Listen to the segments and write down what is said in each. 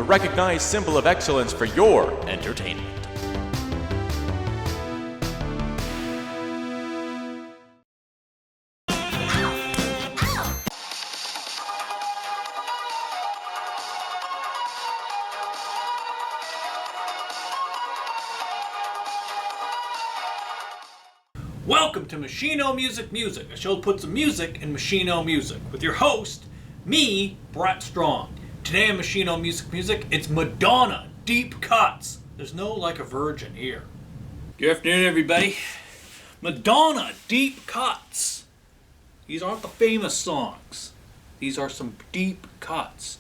recognized symbol of excellence for your entertainment. Welcome to Machino Music Music, a show that puts some music in Machino music, with your host, me, Brett Strong. Today on Machino Music Music, it's Madonna, Deep Cuts. There's no Like a Virgin here. Good afternoon, everybody. Madonna, Deep Cuts. These aren't the famous songs. These are some deep cuts.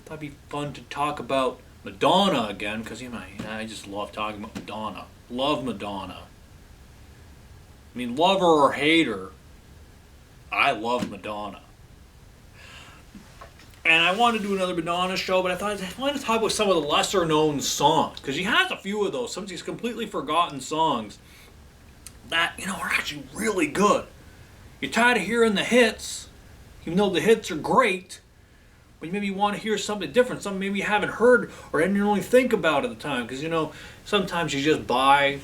Thought it'd be fun to talk about Madonna again, because I just love talking about Madonna. Love Madonna. I mean, love her or hate her, I love Madonna. And I wanted to do another Madonna show, but I thought I wanted to talk about some of the lesser known songs, because she has a few of those, some of these completely forgotten songs that, are actually really good. You're tired of hearing the hits, even though the hits are great, but maybe you want to hear something different, something maybe you haven't heard or didn't really think about at the time, because, sometimes you just buy,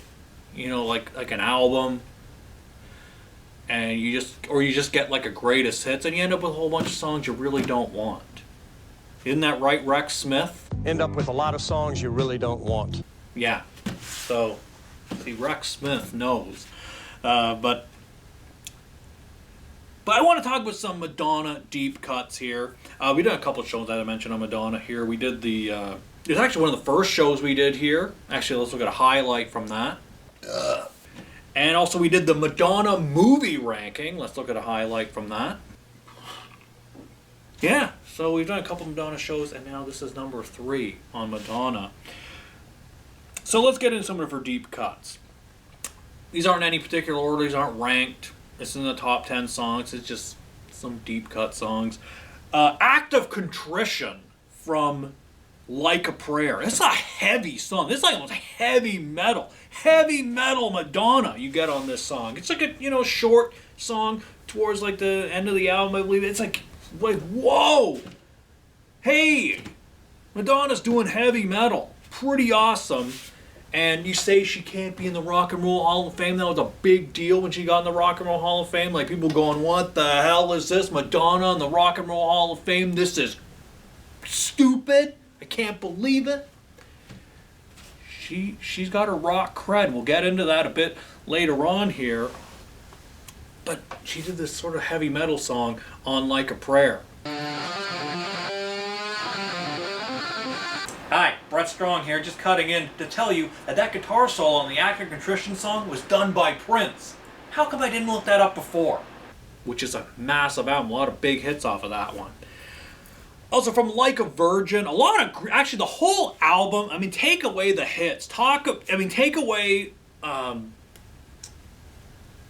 like an album, and you just get like a greatest hits, and you end up with a whole bunch of songs you really don't want. Isn't that right, Rex Smith? End up with a lot of songs you really don't want. Yeah. So, see, Rex Smith knows. But I want to talk about some Madonna deep cuts here. We did a couple of shows that I mentioned on Madonna here. We did it's actually one of the first shows we did here. Actually, let's look at a highlight from that. And also we did the Madonna movie ranking. Let's look at a highlight from that. Yeah, so we've done a couple of Madonna shows, and now this is number 3 on Madonna. So let's get into some of her deep cuts. These aren't in any particular order. These aren't ranked. It's in the top 10 songs. It's just some deep cut songs. Act of Contrition from Like a Prayer. It's a heavy song. This is like almost heavy metal. Heavy metal Madonna you get on this song. It's like a short song towards like the end of the album, I believe. It's like whoa! Hey! Madonna's doing heavy metal. Pretty awesome. And you say she can't be in the Rock and Roll Hall of Fame. That was a big deal when she got in the Rock and Roll Hall of Fame. Like people going, what the hell is this? Madonna in the Rock and Roll Hall of Fame? This is stupid. I can't believe it. She's got her rock cred. We'll get into that a bit later on here. But she did this sort of heavy metal song on Like a Prayer. Hi, Brett Strong here, just cutting in to tell you that guitar solo on the Act of Contrition song was done by Prince. How come I didn't look that up before? Which is a massive album, a lot of big hits off of that one. Also, from Like a Virgin, actually the whole album, take away the hits. Take away,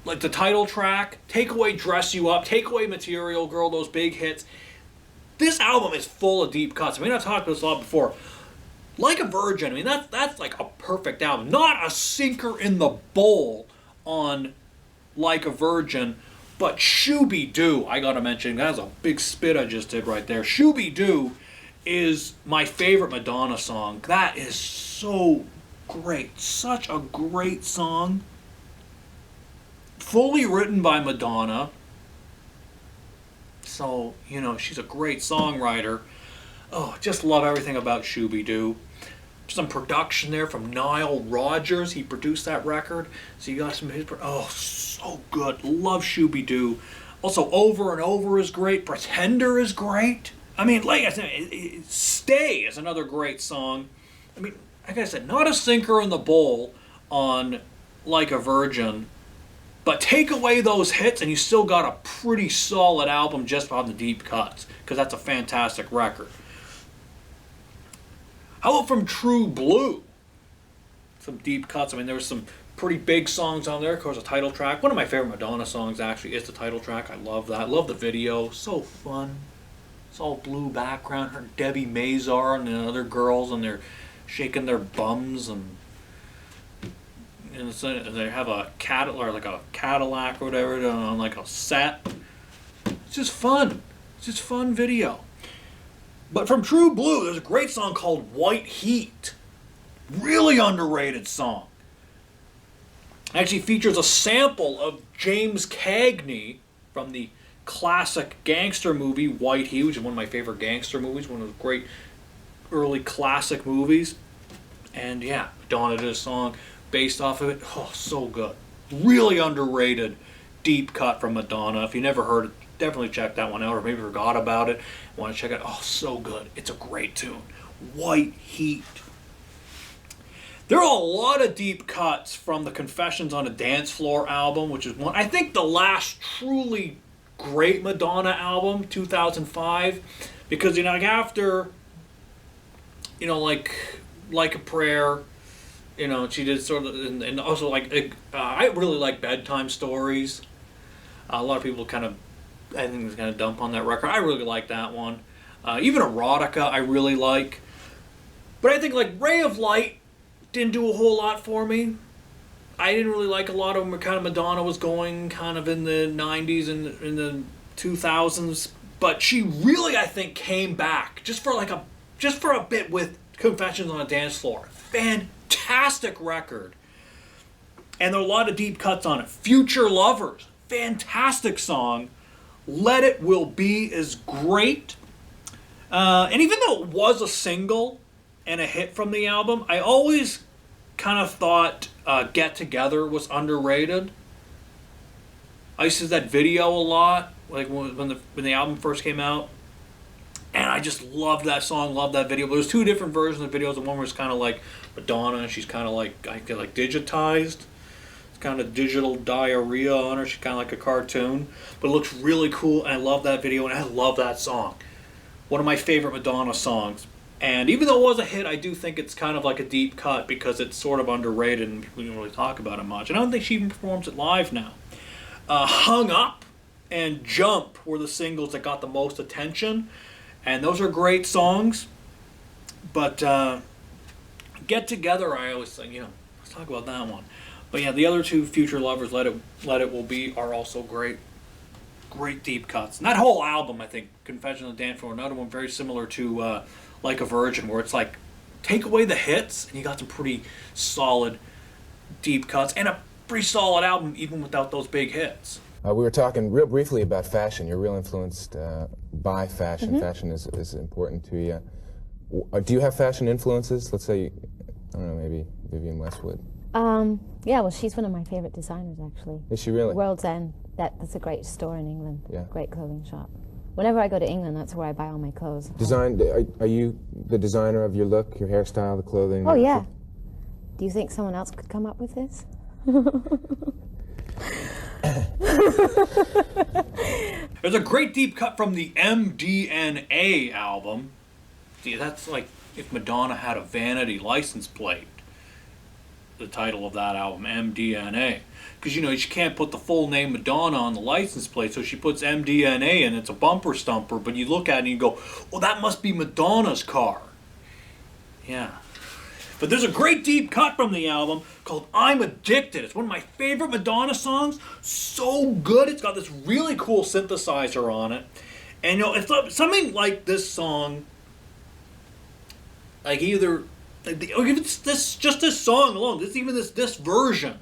like the title track, take away Dress You Up, take away Material Girl, those big hits. This album is full of deep cuts. I've talked about this a lot before. Like a Virgin, that's like a perfect album. Not a sinker in the bowl on Like a Virgin. But Shooby-Doo, I gotta mention, that's a big spit I just did right there. Shooby-Doo is my favorite Madonna song. That is so great. Such a great song. Fully written by Madonna. So, she's a great songwriter. Oh, just love everything about Shooby-Doo. Some production there from Nile Rodgers. He produced that record. So you got some of his... Oh, so good. Love Shooby-Doo. Also, Over and Over is great. Pretender is great. Like I said, Stay is another great song. Like I said, not a sinker in the bowl on Like a Virgin. But take away those hits and you still got a pretty solid album just on the deep cuts. Because that's a fantastic record. How about from True Blue? Some deep cuts. There was some pretty big songs on there. Of course, a title track. One of my favorite Madonna songs, actually, is the title track. I love that. I love the video. So fun. It's all blue background. Her and Debbie Mazar and the other girls, and they're shaking their bums. And they have a Cadillac or whatever on like a set. It's just fun. It's just fun video. But from True Blue, there's a great song called White Heat. Really underrated song. Actually features a sample of James Cagney from the classic gangster movie White Heat, which is one of my favorite gangster movies, one of the great early classic movies. And yeah, Madonna did a song based off of it. Oh, so good. Really underrated deep cut from Madonna. If you never heard it, definitely check that one out, or maybe forgot about it. Want to check it out? Oh, so good. It's a great tune. White Heat. There are a lot of deep cuts from the Confessions on a Dance Floor album, which is one, I think, the last truly great Madonna album, 2005, because, you know, like after, you know, like a Prayer, you know, she did sort of, and also like, I really like Bedtime Stories. A lot of people kind of, I think, is kind of dump on that record. I really like that one. Even Erotica, I really like. But I think like Ray of Light didn't do a whole lot for me. I didn't really like a lot of them. Kind of Madonna was going kind of in the 90s and in the 2000s. But she really, I think, came back just for a bit with Confessions on a Dance Floor. Fantastic record. And there are a lot of deep cuts on it. Future Lovers, fantastic song. Let It Will Be is great. And even though it was a single and a hit from the album, I always kind of thought Get Together was underrated. I used to see that video a lot, like when the album first came out. And I just loved that song, loved that video. But there's two different versions of videos. The one where it's kind of like Madonna, and she's kind of like, I feel like digitized. It's kind of digital diarrhea on her. She's kind of like a cartoon. But it looks really cool, and I love that video, and I love that song. One of my favorite Madonna songs. And even though it was a hit, I do think it's kind of like a deep cut because it's sort of underrated and we don't really talk about it much. And I don't think she even performs it live now. Hung Up and Jump were the singles that got the most attention. And those are great songs. But Get Together, I always think, you know, let's talk about that one. But yeah, the other two, Future Lovers, Let It Will Be, are also great. Great deep cuts. And that whole album, I think, Confessions on the Dance Floor, another one very similar to Like a Virgin, where it's like, take away the hits, and you got some pretty solid deep cuts, and a pretty solid album even without those big hits. We were talking real briefly about fashion. You're real influenced by fashion. Mm-hmm. Fashion is important to you. Do you have fashion influences? Let's say, I don't know, maybe Vivienne Westwood. Yeah, well, she's one of my favorite designers, actually. Is she really? World's End. That's a great store in England. Yeah. Great clothing shop. Whenever I go to England, that's where I buy all my clothes. Are you the designer of your look, your hairstyle, the clothing? Oh, yeah. Do you think someone else could come up with this? There's a great deep cut from the MDNA album. See, that's like if Madonna had a vanity license plate. The title of that album, MDNA. Because, you know, she can't put the full name Madonna on the license plate, so she puts MDNA and it's a bumper stumper, but you look at it and you go, well, that must be Madonna's car. Yeah. But there's a great deep cut from the album called I'm Addicted. It's one of my favorite Madonna songs. So good. It's got this really cool synthesizer on it. And, you know, it's something like this song, like either, or even just this song alone, this version.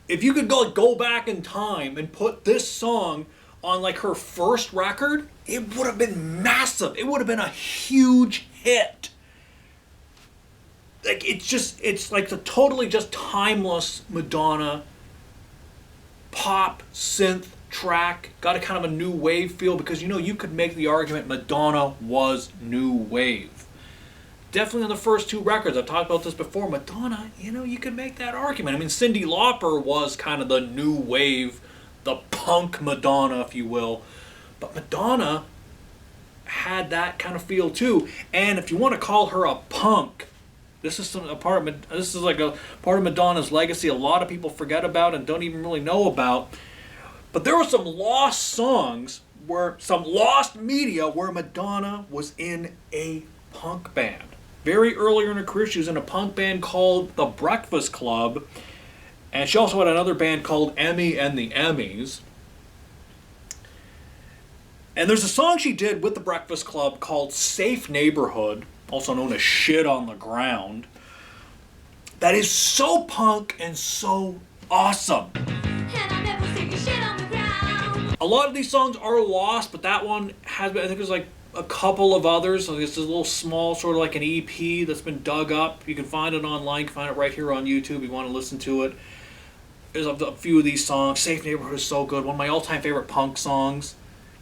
If you could go back in time and put this song on like her first record, it would have been massive. It would have been a huge hit. Like it's like the totally just timeless Madonna pop synth track. Got a kind of a new wave feel because, you know, you could make the argument Madonna was new wave. Definitely on the first two records, I've talked about this before, Madonna, you know, you could make that argument. I mean, Cyndi Lauper was kind of the new wave, the punk Madonna, if you will. But Madonna had that kind of feel too. And if you want to call her a punk, this is like a part of Madonna's legacy a lot of people forget about and don't even really know about. But there were some lost songs, some lost media where Madonna was in a punk band. Very earlier in her career, she was in a punk band called The Breakfast Club. And she also had another band called Emmy and the Emmys. And there's a song she did with the Breakfast Club called Safe Neighborhood, also known as Shit on the Ground, that is so punk and so awesome. A lot of these songs are lost, but that one has been, I think there's like a couple of others. So it's a little small, sort of like an EP that's been dug up. You can find it online. You can find it right here on YouTube if you want to listen to it. There's a few of these songs. Safe Neighborhood is so good. One of my all-time favorite punk songs.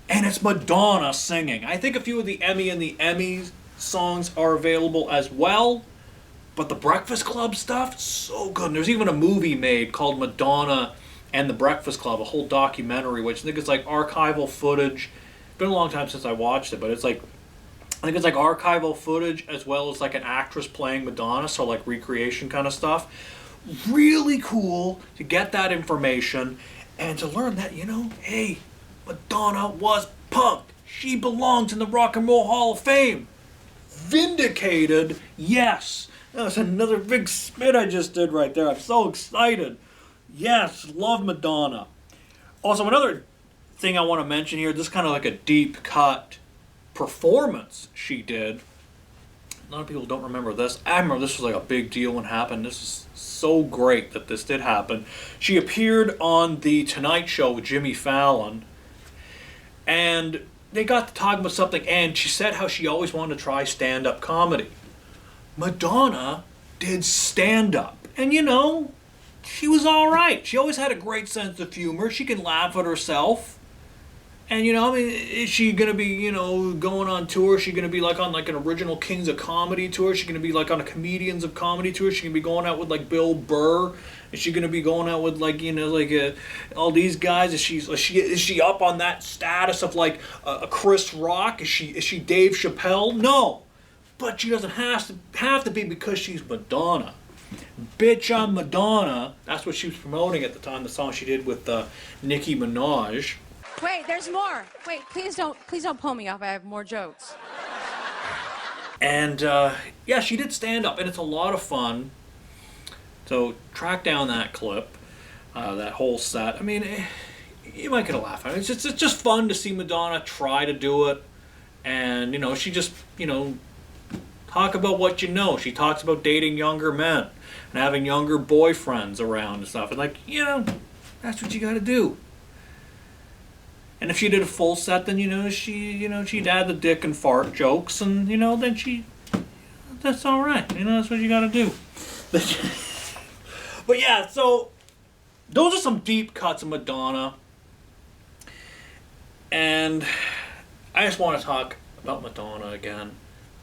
And it's Madonna singing. I think a few of the Emmy and the Emmys songs are available as well. But the Breakfast Club stuff, so good. And there's even a movie made called Madonna and the Breakfast Club, a whole documentary, which I think is like archival footage. It's been a long time since I watched it, but it's like, I think it's like archival footage as well as like an actress playing Madonna, so like recreation kind of stuff. Really cool to get that information and to learn that, you know, hey, Madonna was punk. She belongs in the Rock and Roll Hall of Fame. Vindicated, yes. That was another big spit I just did right there. I'm so excited. Yes, love Madonna. Also, another thing I want to mention here, this is kind of like a deep cut performance she did. A lot of people don't remember this. I remember this was like a big deal when it happened. This is so great that this did happen. She appeared on The Tonight Show with Jimmy Fallon, and they got to talking about something, and she said how she always wanted to try stand-up comedy. Madonna did stand-up, and you know, she was all right. She always had a great sense of humor. She can laugh at herself. And, you know, I mean, is she going to be, you know, going on tour? Is she going to be, like, on, like, an original Kings of Comedy tour? Is she going to be, like, on a Comedians of Comedy tour? Is she going to be going out with, like, Bill Burr? Is she going to be going out with, like, you know, like, all these guys? Is she up on that status of, like, a Chris Rock? Is she Dave Chappelle? No. But she doesn't have to be because she's Madonna. Bitch, I'm Madonna. That's what she was promoting at the time, the song she did with Nicki Minaj. Wait, there's more. Wait, please don't pull me off. I have more jokes. And yeah, she did stand up, and it's a lot of fun. So track down that clip, that whole set. I mean, you might get a laugh out of it. It's just fun to see Madonna try to do it, and you know, she just, you know, talk about what you know. She talks about dating younger men and having younger boyfriends around and stuff, and like, you know, that's what you got to do. And if she did a full set, then, you know, she'd add the dick and fart jokes, and, you know, then that's all right. You know, that's what you got to do. But yeah, so those are some deep cuts of Madonna. And I just want to talk about Madonna again.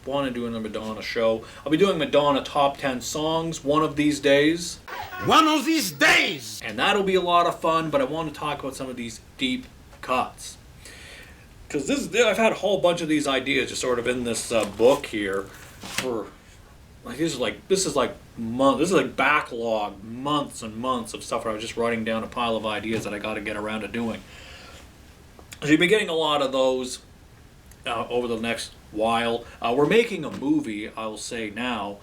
Want to do another Madonna show. I'll be doing Madonna top 10 songs one of these days. One of these days! And that'll be a lot of fun, but I want to talk about some of these deep cuts. Because I've had a whole bunch of these ideas just sort of in this book here for, like, this is like backlog, months and months of stuff where I was just writing down a pile of ideas that I got to get around to doing. So you'll be getting a lot of those over the next while. We're making a movie, I'll say now,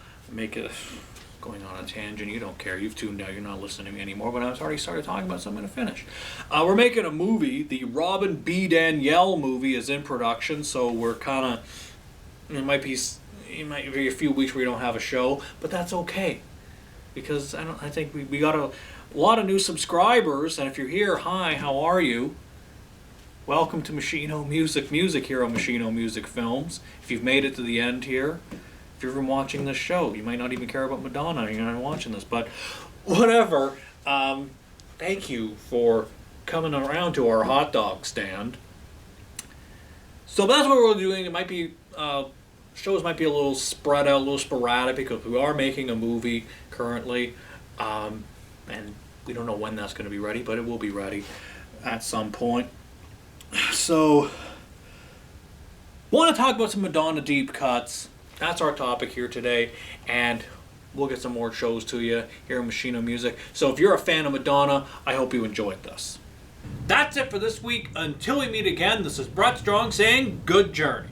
going on a tangent, you don't care, you've tuned out, you're not listening to me anymore, but I've already started talking about something to finish. We're making a movie. The Robin B. Danielle movie is in production, so we're kind of, it might be a few weeks where we don't have a show, but that's okay, because I think we got a lot of new subscribers, and if you're here, hi, how are you? Welcome to Machino Music here on Machino Music Films. If you've made it to the end here, if you're even watching this show, you might not even care about Madonna, you're not watching this, but whatever. Thank you for coming around to our hot dog stand. So that's what we're doing. It might be, shows might be a little spread out, a little sporadic, because we are making a movie currently, and we don't know when that's going to be ready, but it will be ready at some point. So, want to talk about some Madonna deep cuts. That's our topic here today, and we'll get some more shows to you here in Machino Music. So if you're a fan of Madonna, I hope you enjoyed this. That's it for this week. Until we meet again, this is Brett Strong saying good journey.